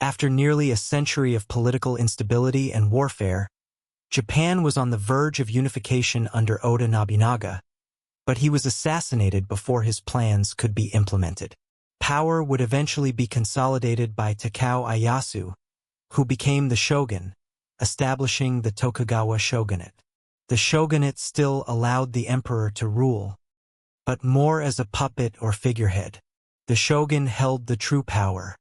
After nearly a century of political instability and warfare, Japan was on the verge of unification under Oda Nobunaga, but he was assassinated before his plans could be implemented. Power would eventually be consolidated by Takao Ieyasu, who became the shogun, establishing the Tokugawa shogunate. The shogunate still allowed the emperor to rule, but more as a puppet or figurehead. The shogun held the true power.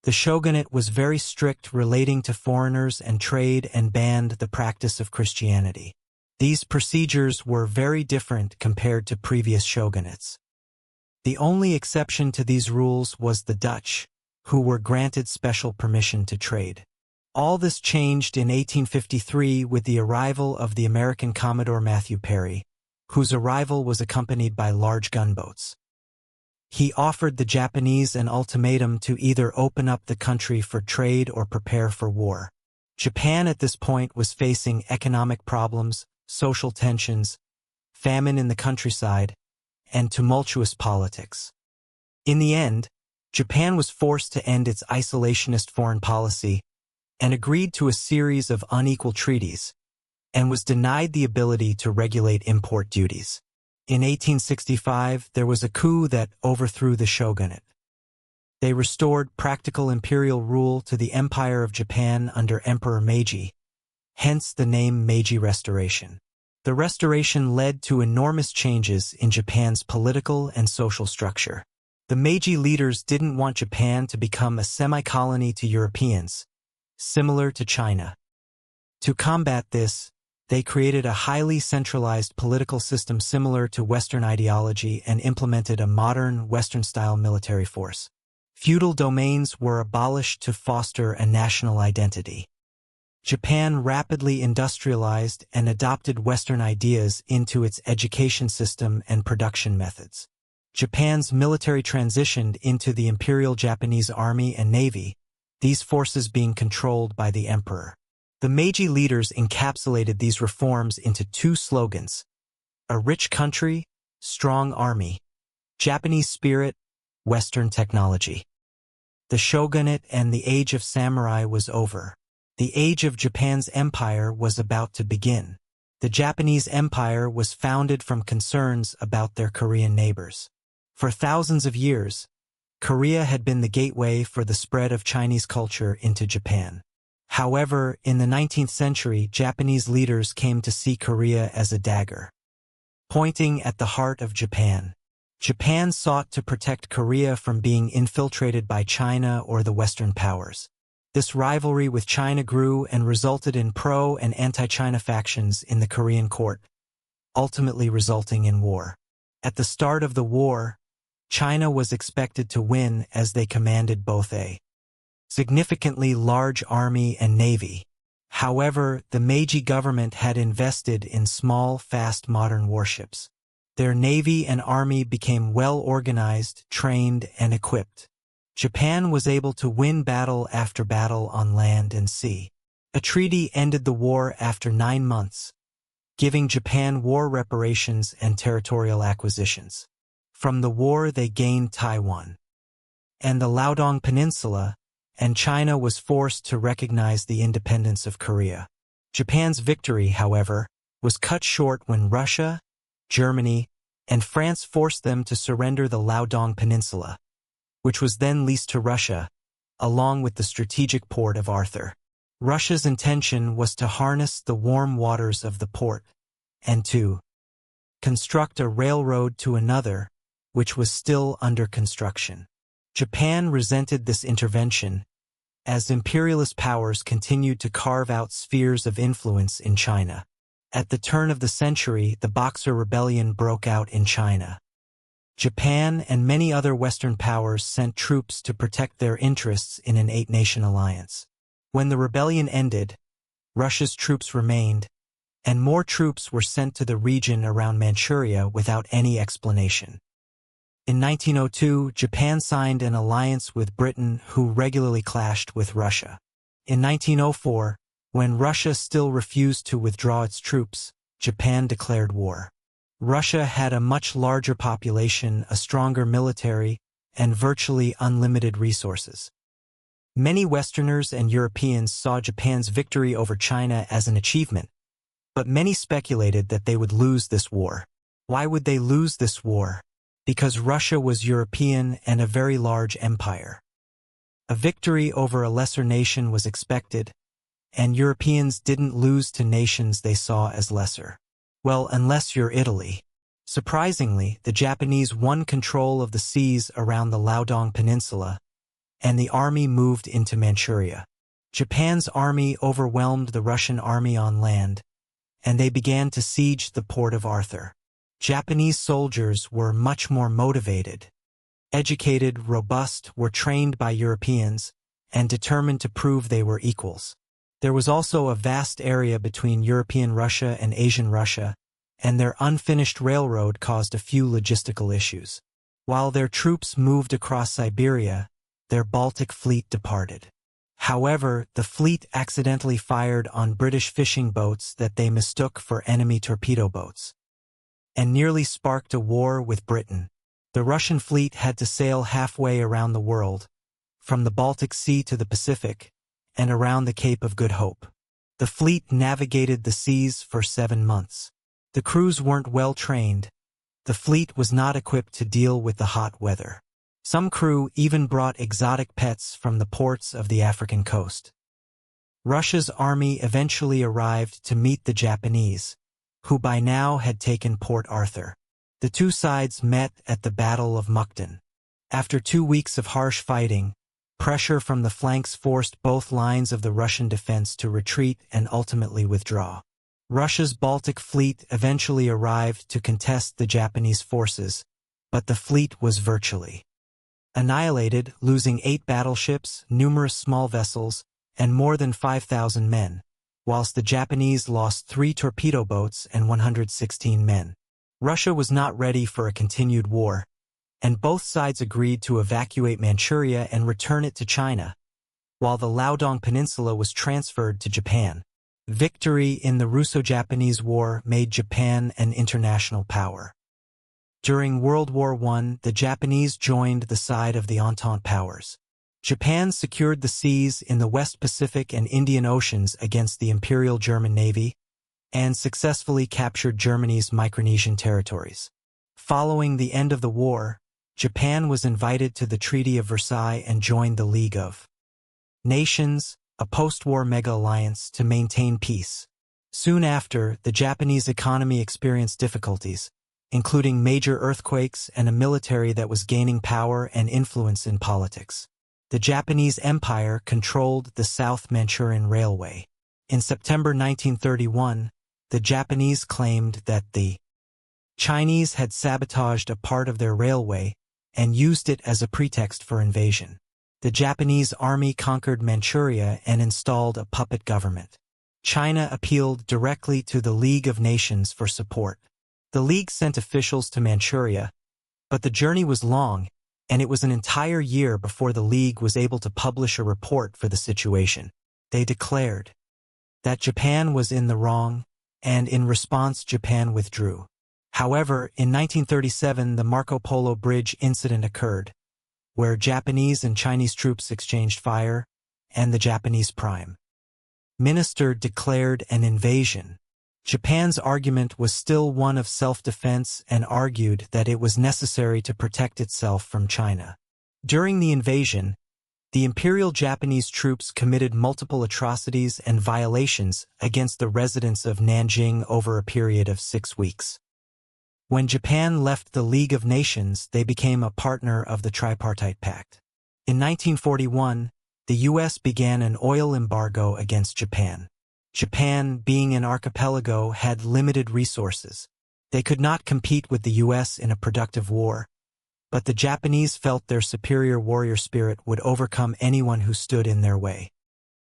The shogunate was very strict relating to foreigners and trade and banned the practice of Christianity. These procedures were very different compared to previous shogunates. The only exception to these rules was the Dutch, who were granted special permission to trade. All this changed in 1853 with the arrival of the American Commodore Matthew Perry, whose arrival was accompanied by large gunboats. He offered the Japanese an ultimatum to either open up the country for trade or prepare for war. Japan at this point was facing economic problems, social tensions, famine in the countryside, and tumultuous politics. In the end, Japan was forced to end its isolationist foreign policy and agreed to a series of unequal treaties, and was denied the ability to regulate import duties. In 1865, there was a coup that overthrew the shogunate. They restored practical imperial rule to the Empire of Japan under Emperor Meiji, hence the name Meiji Restoration. The restoration led to enormous changes in Japan's political and social structure. The Meiji leaders didn't want Japan to become a semi-colony to Europeans, similar to China. To combat this, they created a highly centralized political system similar to Western ideology and implemented a modern Western-style military force. Feudal domains were abolished to foster a national identity. Japan rapidly industrialized and adopted Western ideas into its education system and production methods. Japan's military transitioned into the Imperial Japanese Army and Navy, these forces being controlled by the emperor. The Meiji leaders encapsulated these reforms into two slogans: a rich country, strong army; Japanese spirit, Western technology. The shogunate and the age of samurai was over. The age of Japan's empire was about to begin. The Japanese empire was founded from concerns about their Korean neighbors. For thousands of years, Korea had been the gateway for the spread of Chinese culture into Japan. However, in the 19th century, Japanese leaders came to see Korea as a dagger pointing at the heart of Japan. Japan sought to protect Korea from being infiltrated by China or the Western powers. This rivalry with China grew and resulted in pro- and anti-China factions in the Korean court, ultimately resulting in war. At the start of the war, China was expected to win as they commanded both a significantly large army and navy. However, the Meiji government had invested in small, fast modern warships. Their navy and army became well-organized, trained, and equipped. Japan was able to win battle after battle on land and sea. A treaty ended the war after 9 months, giving Japan war reparations and territorial acquisitions. From the war they gained Taiwan and the Liaodong Peninsula, and China was forced to recognize the independence of Korea. Japan's victory, however, was cut short when Russia, Germany, and France forced them to surrender the Liaodong Peninsula, which was then leased to Russia, along with the strategic port of Arthur. Russia's intention was to harness the warm waters of the port and to construct a railroad to another, which was still under construction. Japan resented this intervention, as imperialist powers continued to carve out spheres of influence in China. At the turn of the century, the Boxer Rebellion broke out in China. Japan and many other Western powers sent troops to protect their interests in an 8-nation alliance. When the rebellion ended, Russia's troops remained, and more troops were sent to the region around Manchuria without any explanation. In 1902, Japan signed an alliance with Britain, who regularly clashed with Russia. In 1904, when Russia still refused to withdraw its troops, Japan declared war. Russia had a much larger population, a stronger military, and virtually unlimited resources. Many Westerners and Europeans saw Japan's victory over China as an achievement, but many speculated that they would lose this war. Why would they lose this war? Because Russia was European and a very large empire. A victory over a lesser nation was expected, and Europeans didn't lose to nations they saw as lesser. Well, unless you're Italy. Surprisingly, the Japanese won control of the seas around the Liaodong Peninsula, and the army moved into Manchuria. Japan's army overwhelmed the Russian army on land, and they began to siege the port of Arthur. Japanese soldiers were much more motivated. Educated, robust, were trained by Europeans, and determined to prove they were equals. There was also a vast area between European Russia and Asian Russia, and their unfinished railroad caused a few logistical issues. While their troops moved across Siberia, their Baltic fleet departed. However, the fleet accidentally fired on British fishing boats that they mistook for enemy torpedo boats, and nearly sparked a war with Britain. The Russian fleet had to sail halfway around the world, from the Baltic Sea to the Pacific, and around the Cape of Good Hope. The fleet navigated the seas for 7 months. The crews weren't well trained. The fleet was not equipped to deal with the hot weather. Some crew even brought exotic pets from the ports of the African coast. Russia's army eventually arrived to meet the Japanese, who by now had taken Port Arthur. The two sides met at the Battle of Mukden. After 2 weeks of harsh fighting, pressure from the flanks forced both lines of the Russian defense to retreat and ultimately withdraw. Russia's Baltic fleet eventually arrived to contest the Japanese forces, but the fleet was virtually annihilated, losing 8 battleships, numerous small vessels, and more than 5,000 men, whilst the Japanese lost 3 torpedo boats and 116 men. Russia was not ready for a continued war, and both sides agreed to evacuate Manchuria and return it to China, while the Liaodong Peninsula was transferred to Japan. Victory in the Russo-Japanese War made Japan an international power. During World War I, the Japanese joined the side of the Entente powers. Japan secured the seas in the West Pacific and Indian Oceans against the Imperial German Navy, and successfully captured Germany's Micronesian territories. Following the end of the war, Japan was invited to the Treaty of Versailles and joined the League of Nations, a post-war mega-alliance to maintain peace. Soon after, the Japanese economy experienced difficulties, including major earthquakes and a military that was gaining power and influence in politics. The Japanese Empire controlled the South Manchurian Railway. In September 1931, the Japanese claimed that the Chinese had sabotaged a part of their railway and used it as a pretext for invasion. The Japanese army conquered Manchuria and installed a puppet government. China appealed directly to the League of Nations for support. The League sent officials to Manchuria, but the journey was long, and it was an entire year before the League was able to publish a report for the situation. They declared that Japan was in the wrong, and in response Japan withdrew. However, in 1937 the Marco Polo Bridge incident occurred, where Japanese and Chinese troops exchanged fire, and the Japanese Prime Minister declared an invasion. Japan's argument was still one of self-defense and argued that it was necessary to protect itself from China. During the invasion, the Imperial Japanese troops committed multiple atrocities and violations against the residents of Nanjing over a period of 6 weeks. When Japan left the League of Nations, they became a partner of the Tripartite Pact. In 1941, the U.S. began an oil embargo against Japan. Japan, being an archipelago, had limited resources. They could not compete with the U.S. in a productive war, but the Japanese felt their superior warrior spirit would overcome anyone who stood in their way.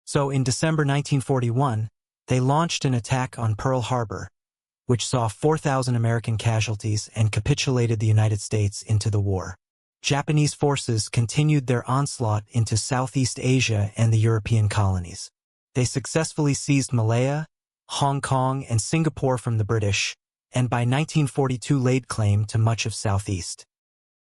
So in December 1941, they launched an attack on Pearl Harbor, which saw 4,000 American casualties and capitulated the United States into the war. Japanese forces continued their onslaught into Southeast Asia and the European colonies. They successfully seized Malaya, Hong Kong, and Singapore from the British, and by 1942 laid claim to much of Southeast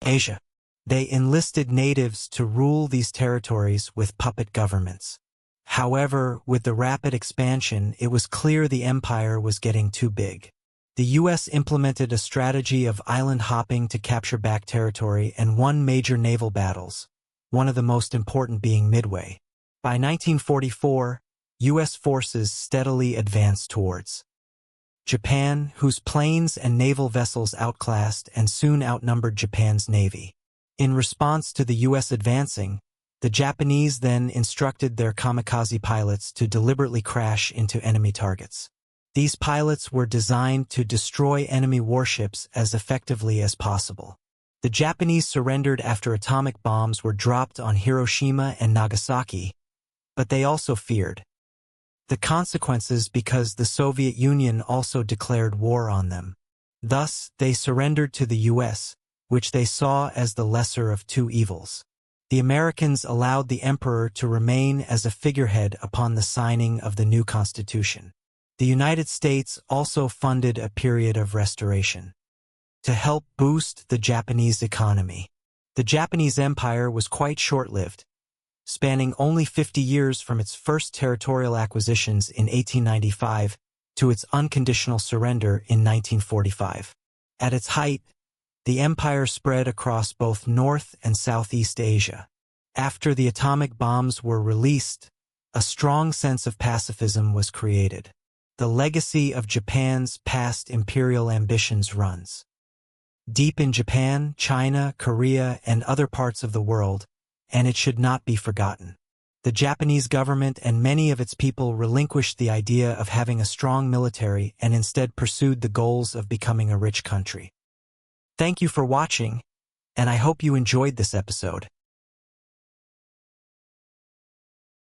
Asia. They enlisted natives to rule these territories with puppet governments. However, with the rapid expansion, it was clear the empire was getting too big. The U.S. implemented a strategy of island hopping to capture back territory and won major naval battles, one of the most important being Midway. By 1944, U.S. forces steadily advanced towards Japan, whose planes and naval vessels outclassed and soon outnumbered Japan's navy. In response to the U.S. advancing, the Japanese then instructed their kamikaze pilots to deliberately crash into enemy targets. These pilots were designed to destroy enemy warships as effectively as possible. The Japanese surrendered after atomic bombs were dropped on Hiroshima and Nagasaki, but they also feared the consequences because the Soviet Union also declared war on them. Thus, they surrendered to the U.S., which they saw as the lesser of two evils. The Americans allowed the emperor to remain as a figurehead upon the signing of the new constitution. The United States also funded a period of restoration to help boost the Japanese economy. The Japanese Empire was quite short-lived, spanning only 50 years from its first territorial acquisitions in 1895 to its unconditional surrender in 1945. At its height, the empire spread across both North and Southeast Asia. After the atomic bombs were released, a strong sense of pacifism was created. The legacy of Japan's past imperial ambitions runs deep in Japan, China, Korea, and other parts of the world, and it should not be forgotten. The Japanese government and many of its people relinquished the idea of having a strong military and instead pursued the goals of becoming a rich country. Thank you for watching, and I hope you enjoyed this episode.